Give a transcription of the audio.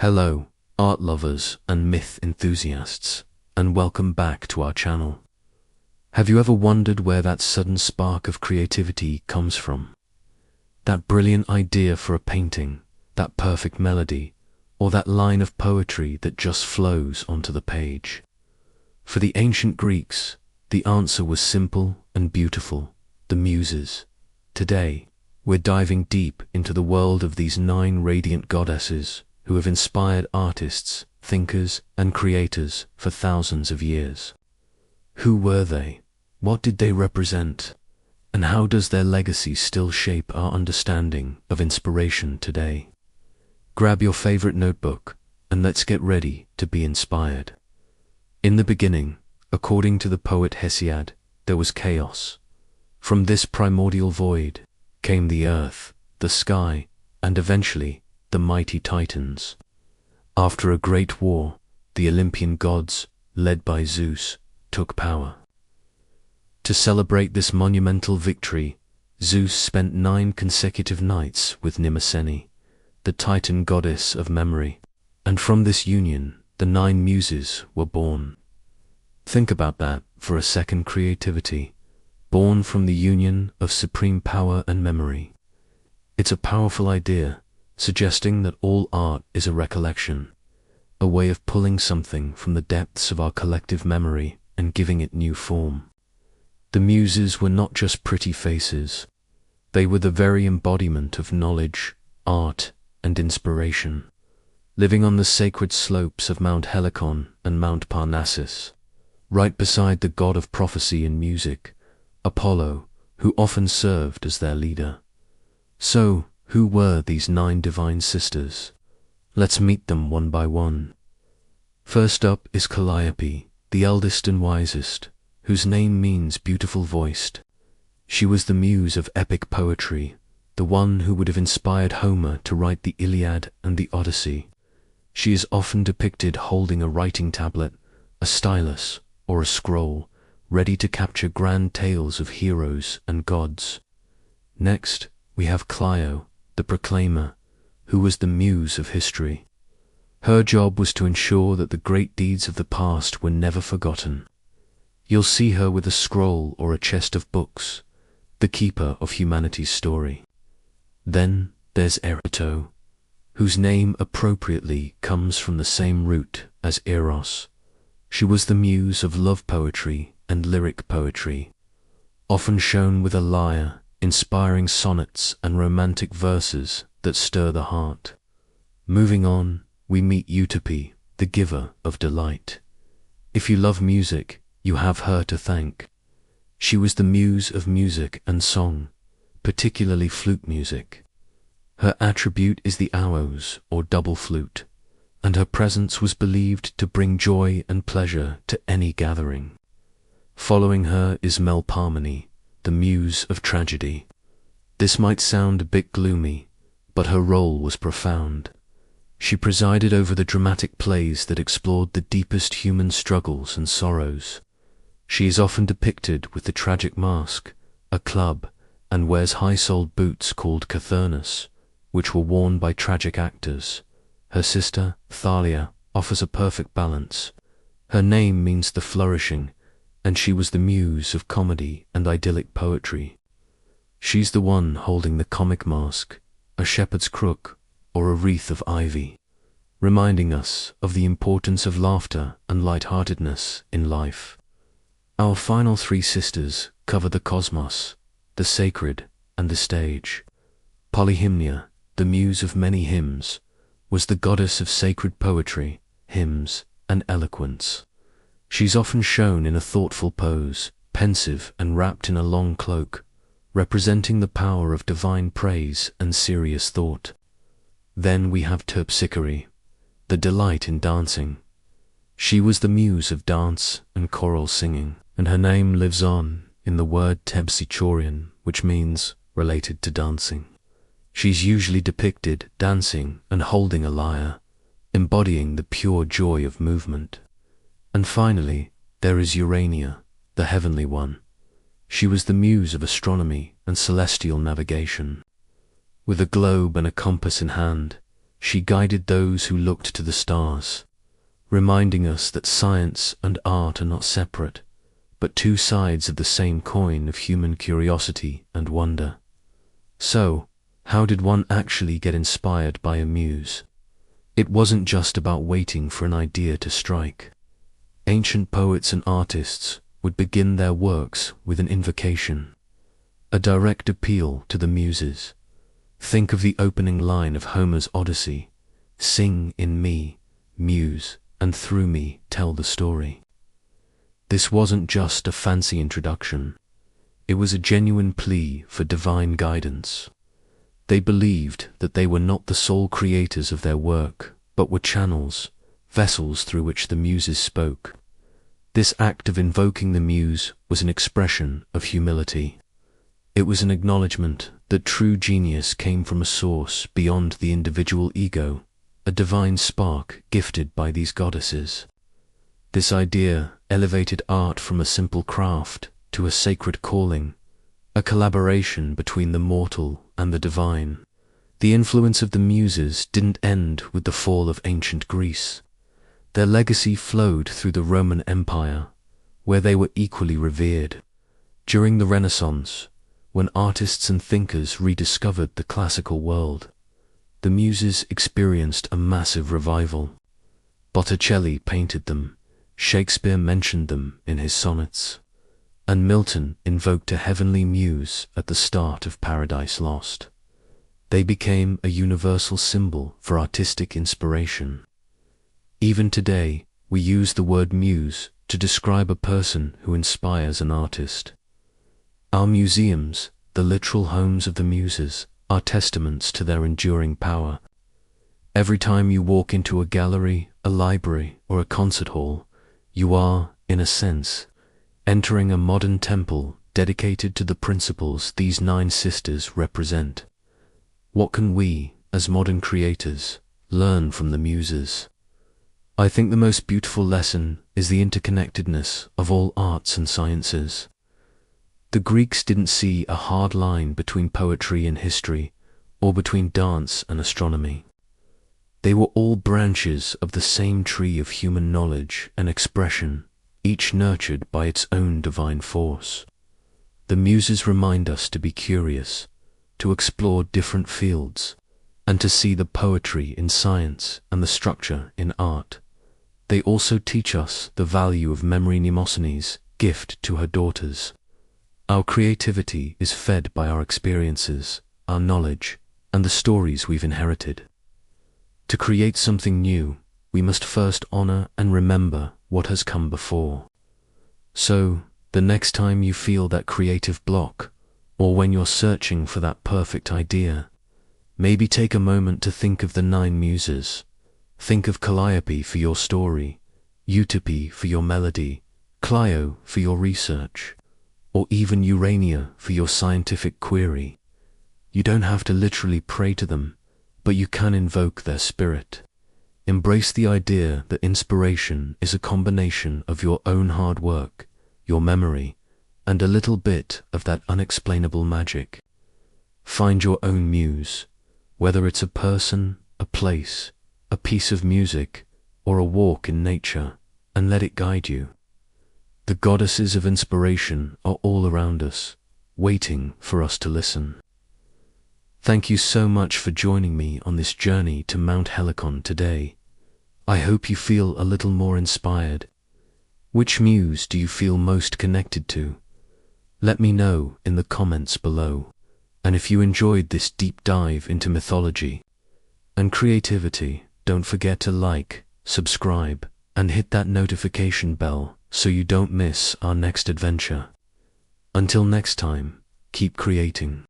Hello, art lovers and myth enthusiasts, and welcome back to our channel. Have you ever wondered where that sudden spark of creativity comes from? That brilliant idea for a painting, that perfect melody, or that line of poetry that just flows onto the page? For the ancient Greeks, the answer was simple and beautiful: the Muses. Today, we're diving deep into the world of these 9 radiant goddesses who have inspired artists, thinkers, and creators for thousands of years. Who were they? What did they represent? And how does their legacy still shape our understanding of inspiration today? Grab your favorite notebook and let's get ready to be inspired. In the beginning, according to the poet Hesiod, there was chaos. From this primordial void came the earth, the sky, and eventually the mighty Titans. After a great war, the Olympian gods, led by Zeus, took power. To celebrate this monumental victory, Zeus spent 9 consecutive nights with Mnemosyne, the Titan goddess of memory, and from this union, the 9 Muses were born. Think about that for a second: creativity, born from the union of supreme power and memory. It's a powerful idea, suggesting that all art is a recollection, a way of pulling something from the depths of our collective memory and giving it new form. The Muses were not just pretty faces. They were the very embodiment of knowledge, art, and inspiration, living on the sacred slopes of Mount Helicon and Mount Parnassus, right beside the god of prophecy and music, Apollo, who often served as their leader. So, who were these 9 divine sisters? Let's meet them one by one. First up is Calliope, the eldest and wisest, whose name means beautiful voiced. She was the muse of epic poetry, the one who would have inspired Homer to write the Iliad and the Odyssey. She is often depicted holding a writing tablet, a stylus, or a scroll, ready to capture grand tales of heroes and gods. Next, we have Clio, the proclaimer, who was the muse of history. Her job was to ensure that the great deeds of the past were never forgotten. You'll see her with a scroll or a chest of books, the keeper of humanity's story. Then there's Erato, whose name appropriately comes from the same root as Eros. She was the muse of love poetry and lyric poetry, often shown with a lyre, inspiring sonnets and romantic verses that stir the heart. Moving on, we meet Euterpe, the giver of delight. If you love music, you have her to thank. She was the muse of music and song, particularly flute music. Her attribute is the aos, or double flute, and her presence was believed to bring joy and pleasure to any gathering. Following her is Melpomene, the muse of tragedy. This might sound a bit gloomy, but her role was profound. She presided over the dramatic plays that explored the deepest human struggles and sorrows. She is often depicted with the tragic mask, a club, and wears high-soled boots called cothurnus, which were worn by tragic actors. Her sister, Thalia, offers a perfect balance. Her name means the flourishing, and she was the muse of comedy and idyllic poetry. She's the one holding the comic mask, a shepherd's crook, or a wreath of ivy, reminding us of the importance of laughter and light-heartedness in life. Our final 3 sisters cover the cosmos, the sacred, and the stage. Polyhymnia, the muse of many hymns, was the goddess of sacred poetry, hymns, and eloquence. She's often shown in a thoughtful pose, pensive and wrapped in a long cloak, representing the power of divine praise and serious thought. Then we have Terpsichore, the delight in dancing. She was the muse of dance and choral singing, and her name lives on in the word Terpsichorean, which means related to dancing. She's usually depicted dancing and holding a lyre, embodying the pure joy of movement. And finally, there is Urania, the heavenly one. She was the muse of astronomy and celestial navigation. With a globe and a compass in hand, she guided those who looked to the stars, reminding us that science and art are not separate, but two sides of the same coin of human curiosity and wonder. So, how did one actually get inspired by a muse? It wasn't just about waiting for an idea to strike. Ancient poets and artists would begin their works with an invocation, a direct appeal to the Muses. Think of the opening line of Homer's Odyssey: "Sing in me, Muse, and through me tell the story." This wasn't just a fancy introduction. It was a genuine plea for divine guidance. They believed that they were not the sole creators of their work, but were channels, vessels through which the Muses spoke. This act of invoking the Muse was an expression of humility. It was an acknowledgement that true genius came from a source beyond the individual ego, a divine spark gifted by these goddesses. This idea elevated art from a simple craft to a sacred calling, a collaboration between the mortal and the divine. The influence of the Muses didn't end with the fall of ancient Greece. Their legacy flowed through the Roman Empire, where they were equally revered. During the Renaissance, when artists and thinkers rediscovered the classical world, the Muses experienced a massive revival. Botticelli painted them, Shakespeare mentioned them in his sonnets, and Milton invoked a heavenly muse at the start of Paradise Lost. They became a universal symbol for artistic inspiration. Even today, we use the word muse to describe a person who inspires an artist. Our museums, the literal homes of the Muses, are testaments to their enduring power. Every time you walk into a gallery, a library, or a concert hall, you are, in a sense, entering a modern temple dedicated to the principles these 9 sisters represent. What can we, as modern creators, learn from the Muses? I think the most beautiful lesson is the interconnectedness of all arts and sciences. The Greeks didn't see a hard line between poetry and history, or between dance and astronomy. They were all branches of the same tree of human knowledge and expression, each nurtured by its own divine force. The Muses remind us to be curious, to explore different fields, and to see the poetry in science and the structure in art. They also teach us the value of memory. Mnemosyne's gift to her daughters. Our creativity is fed by our experiences, our knowledge, and the stories we've inherited. To create something new, we must first honor and remember what has come before. So, the next time you feel that creative block, or when you're searching for that perfect idea, maybe take a moment to think of the 9 Muses. Think of Calliope for your story, Euterpe for your melody, Clio for your research, or even Urania for your scientific query. You don't have to literally pray to them, but you can invoke their spirit. Embrace the idea that inspiration is a combination of your own hard work, your memory, and a little bit of that unexplainable magic. Find your own muse, whether it's a person, a place, a piece of music, or a walk in nature, and let it guide you. The goddesses of inspiration are all around us, waiting for us to listen. Thank you so much for joining me on this journey to Mount Helicon today. I hope you feel a little more inspired. Which muse do you feel most connected to? Let me know in the comments below. And if you enjoyed this deep dive into mythology and creativity, don't forget to like, subscribe, and hit that notification bell so you don't miss our next adventure. Until next time, keep creating.